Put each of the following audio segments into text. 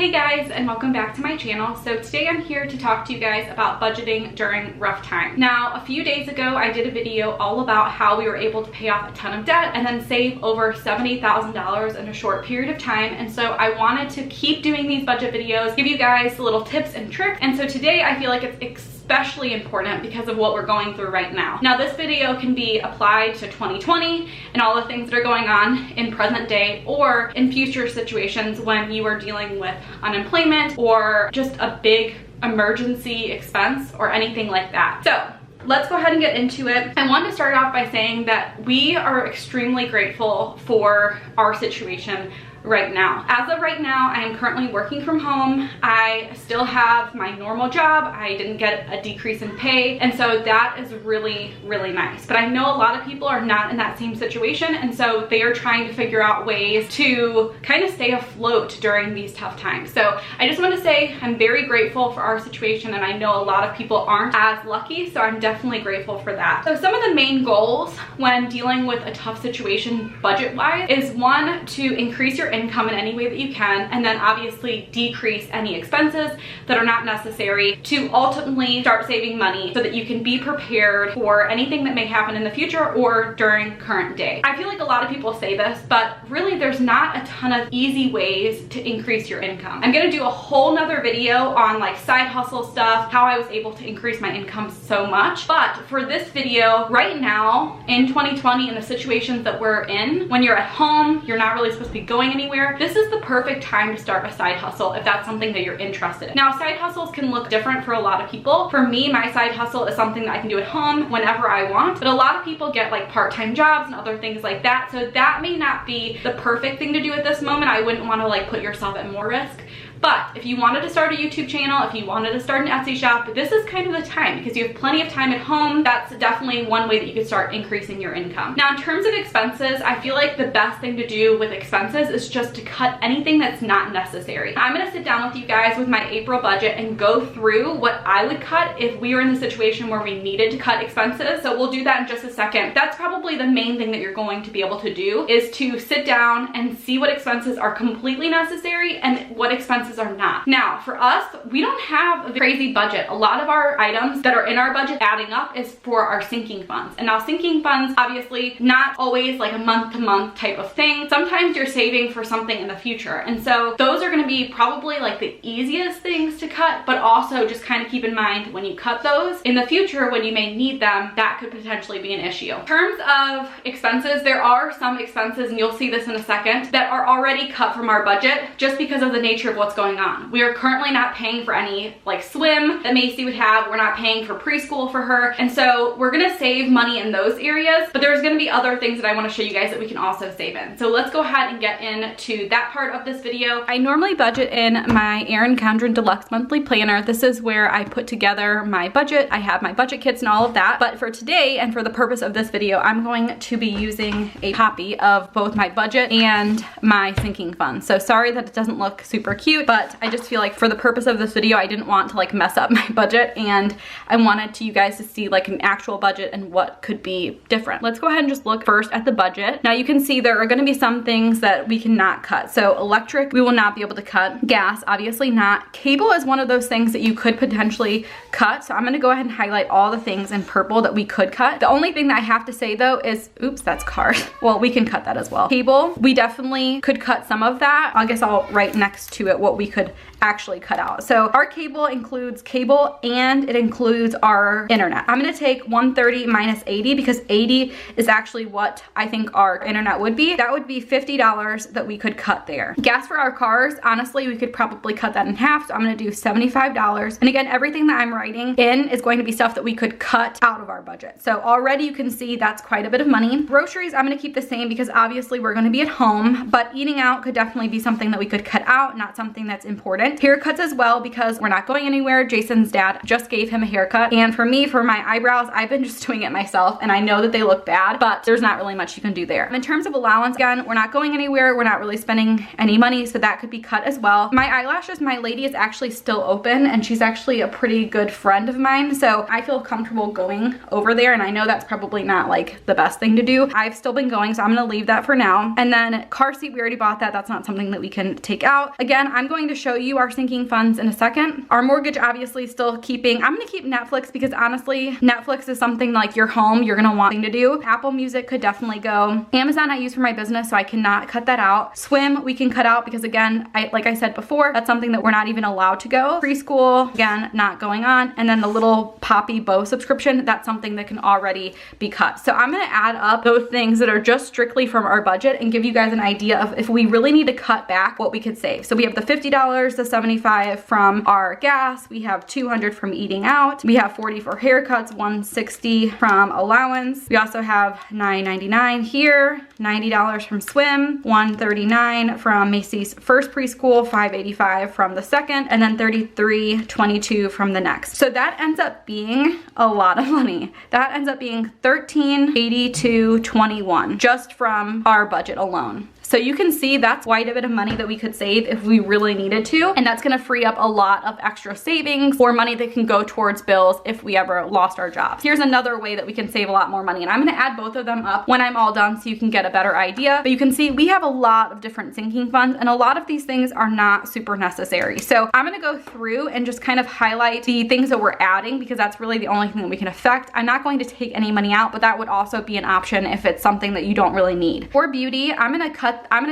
Hey guys, and welcome back to my channel. So today I'm here to talk to you guys about budgeting during rough times. Now, a few days ago, I did a video all about how we were able to pay off a ton of debt and then save over $70,000 in a short period of time. And so I wanted to keep doing these budget videos, give you guys little tips and tricks. And so today I feel like it's especially important because of what we're going through right now. Now, this video can be applied to 2020 and all the things that are going on in present day or in future situations when you are dealing with unemployment or just a big emergency expense or anything like that. So let's go ahead and get into it. I want to start off by saying that we are extremely grateful for our situation right now. As of right now, I am currently working from home. I still have my normal job. I didn't get a decrease in pay. And so that is really, really nice. But I know a lot of people are not in that same situation. And so they are trying to figure out ways to kind of stay afloat during these tough times. So I just want to say I'm very grateful for our situation. And I know a lot of people aren't as lucky. So I'm definitely grateful for that. So some of the main goals when dealing with a tough situation budget-wise is one, to increase your income in any way that you can, and then obviously decrease any expenses that are not necessary to ultimately start saving money so that you can be prepared for anything that may happen in the future or during current day. I feel like a lot of people say this, but really there's not a ton of easy ways to increase your income. I'm gonna do a whole nother video on like side hustle stuff, how I was able to increase my income so much. But for this video, right now in 2020, in the situations that we're in, when you're at home, you're not really supposed to be going anywhere, this is the perfect time to start a side hustle if that's something that you're interested in. Now, side hustles can look different for a lot of people. For me, my side hustle is something that I can do at home whenever I want, but a lot of people get like part-time jobs and other things like that, so that may not be the perfect thing to do at this moment. I wouldn't want to like put yourself at more risk. But if you wanted to start a YouTube channel, if you wanted to start an Etsy shop, this is kind of the time because you have plenty of time at home. That's definitely one way that you could start increasing your income. Now, in terms of expenses, I feel like the best thing to do with expenses is just to cut anything that's not necessary. I'm gonna sit down with you guys with my April budget and go through what I would cut if we were in the situation where we needed to cut expenses. So we'll do that in just a second. That's probably the main thing that you're going to be able to do, is to sit down and see what expenses are completely necessary and what expenses are not. Now, for us, we don't have a crazy budget. A lot of our items that are in our budget adding up is for our sinking funds. And now sinking funds, obviously not always like a month-to-month type of thing. Sometimes you're saving for something in the future. And so those are gonna be probably like the easiest things to cut, but also just kind of keep in mind when you cut those, in the future when you may need them, that could potentially be an issue. In terms of expenses, there are some expenses, and you'll see this in a second, that are already cut from our budget just because of the nature of what's going on. We are currently not paying for any like swim that Macy would have. We're not paying for preschool for her. And so we're gonna save money in those areas, but there's gonna be other things that I wanna show you guys that we can also save in. So let's go ahead and get into that part of this video. I normally budget in my Erin Condren Deluxe Monthly Planner. This is where I put together my budget. I have my budget kits and all of that. But for today and for the purpose of this video, I'm going to be using a copy of both my budget and my sinking fund. So sorry that it doesn't look super cute, but I just feel like for the purpose of this video, I didn't want to like mess up my budget, and I wanted you guys to see like an actual budget and what could be different. Let's go ahead and just look first at the budget. Now you can see there are gonna be some things that we cannot cut. So electric, we will not be able to cut. Gas, obviously not. Cable is one of those things that you could potentially cut. So I'm gonna go ahead and highlight all the things in purple that we could cut. The only thing that I have to say though is, oops, that's cars. Well, we can cut that as well. Cable, we definitely could cut some of that. I guess I'll write next to it what we could actually cut out. So our cable includes cable and it includes our internet. I'm gonna take 130 minus 80 because 80 is actually what I think our internet would be. That would be $50 that we could cut there. Gas for our cars, honestly, we could probably cut that in half. So I'm gonna do $75. And again, everything that I'm writing in is going to be stuff that we could cut out of our budget. So already you can see that's quite a bit of money. Groceries, I'm gonna keep the same because obviously we're gonna be at home, but eating out could definitely be something that we could cut out, not something that's important. needed. Haircuts as well, because we're not going anywhere. Jason's dad just gave him a haircut. And for me, for my eyebrows, I've been just doing it myself, and I know that they look bad, but there's not really much you can do there. In terms of allowance, again, we're not going anywhere. We're not really spending any money, so that could be cut as well. My eyelashes, my lady is actually still open, and she's actually a pretty good friend of mine, so I feel comfortable going over there, and I know that's probably not like the best thing to do. I've still been going, so I'm gonna leave that for now. And then car seat, we already bought that. That's not something that we can take out. Again, I'm going to show you our sinking funds in a second. Our mortgage, obviously still keeping. I'm gonna keep Netflix because honestly, Netflix is something like your home, you're gonna want to do. Apple Music could definitely go. Amazon I use for my business, so I cannot cut that out. Swim, we can cut out because again, like I said before, that's something that we're not even allowed to go. Preschool, again, not going on. And then the little Poppy Bow subscription, that's something that can already be cut. So I'm gonna add up those things that are just strictly from our budget and give you guys an idea of if we really need to cut back, what we could save. So we have the $50, the $75 from our gas, we have $200 from eating out, we have $40 for haircuts, $160 from allowance. We also have $9.99 here, $90 from swim, $139 from Macy's first preschool, $585 from the second, and then $33.22 from the next. So that ends up being a lot of money. That ends up being $1382.21 just from our budget alone. So you can see that's quite a bit of money that we could save if we really needed to. And that's gonna free up a lot of extra savings or money that can go towards bills if we ever lost our jobs. Here's another way that we can save a lot more money. And I'm gonna add both of them up when I'm all done so you can get a better idea. But you can see we have a lot of different sinking funds and a lot of these things are not super necessary. So I'm gonna go through and just kind of highlight the things that we're adding because that's really the only thing that we can affect. I'm not going to take any money out, but that would also be an option if it's something that you don't really need. For beauty, I'm gonna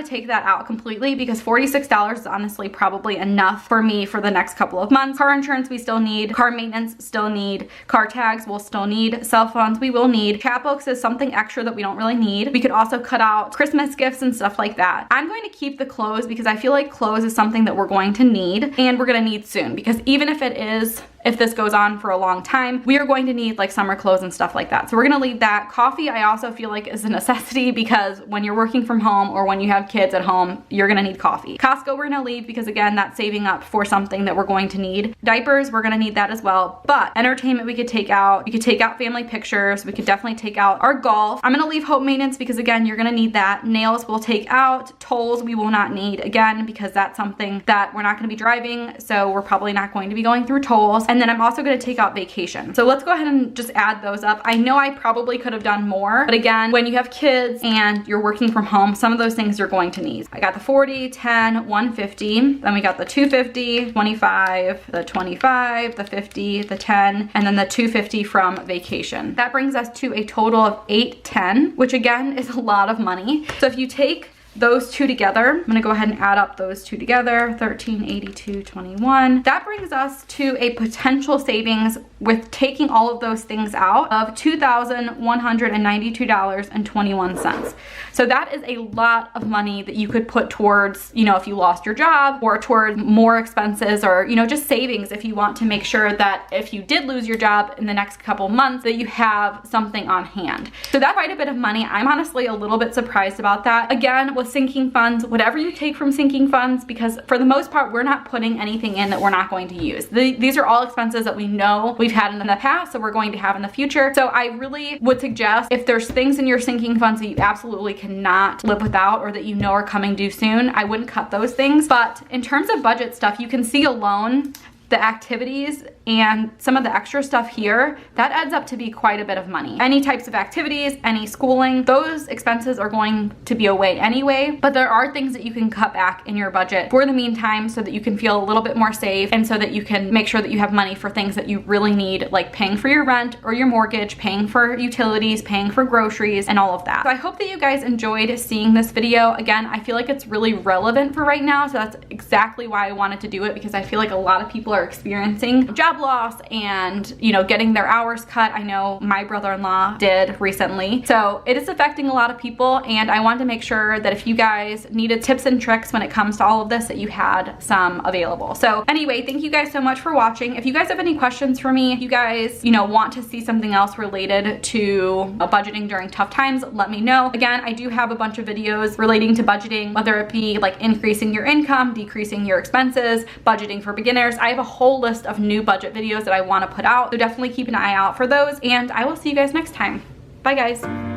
take that out completely because $46 is honestly probably enough for me for the next couple of months. Car insurance we still need, car maintenance still need, car tags we'll still need, cell phones we will need. Chapbooks is something extra that we don't really need. We could also cut out Christmas gifts and stuff like that. I'm going to keep the clothes because I feel like clothes is something that we're going to need and we're gonna need soon because even if this goes on for a long time, we are going to need like summer clothes and stuff like that. So we're gonna leave that. Coffee, I also feel like is a necessity because when you're working from home or when you have kids at home, you're gonna need coffee. Costco, we're gonna leave because again, that's saving up for something that we're going to need. Diapers, we're gonna need that as well. But entertainment we could take out. We could take out family pictures. We could definitely take out our golf. I'm gonna leave home maintenance because again, you're gonna need that. Nails we'll take out. Tolls we will not need again because that's something that we're not gonna be driving. So we're probably not going to be going through tolls. And then I'm also gonna take out vacation. So let's go ahead and just add those up. I know I probably could have done more, but again, when you have kids and you're working from home, some of those things you're going to need. I got the 40, 10, 150, then we got the 250, 25, the 25, the 50, the 10, and then the 250 from vacation. That brings us to a total of 810, which again is a lot of money. So if you take those two together, I'm gonna go ahead and add up those two together, 1382.21. That brings us to a potential savings with taking all of those things out of $2,192.21. So that is a lot of money that you could put towards, you know, if you lost your job or towards more expenses or, you know, just savings if you want to make sure that if you did lose your job in the next couple months that you have something on hand. So that's quite a bit of money. I'm honestly a little bit surprised about that. Again, with sinking funds, whatever you take from sinking funds, because for the most part, we're not putting anything in that we're not going to use. These are all expenses that we know we've had in the past, so we're going to have in the future. So I really would suggest if there's things in your sinking funds that you absolutely cannot live without or that you know are coming due soon, I wouldn't cut those things. But in terms of budget stuff, you can see alone the activities and some of the extra stuff here, that adds up to be quite a bit of money. Any types of activities, any schooling, those expenses are going to be away anyway, but there are things that you can cut back in your budget for the meantime so that you can feel a little bit more safe and so that you can make sure that you have money for things that you really need, like paying for your rent or your mortgage, paying for utilities, paying for groceries, and all of that. So I hope that you guys enjoyed seeing this video. Again, I feel like it's really relevant for right now, so that's exactly why I wanted to do it, because I feel like a lot of people are experiencing job job loss and, you know, getting their hours cut. I know my brother-in-law did recently. So it is affecting a lot of people, and I wanted to make sure that if you guys needed tips and tricks when it comes to all of this, that you had some available. So anyway, thank you guys so much for watching. If you guys have any questions for me, if you guys, you know, want to see something else related to budgeting during tough times, let me know. Again, I do have a bunch of videos relating to budgeting, whether it be like increasing your income, decreasing your expenses, budgeting for beginners. I have a whole list of new budget videos that I want to put out, so definitely keep an eye out for those, and I will see you guys next time. Bye guys.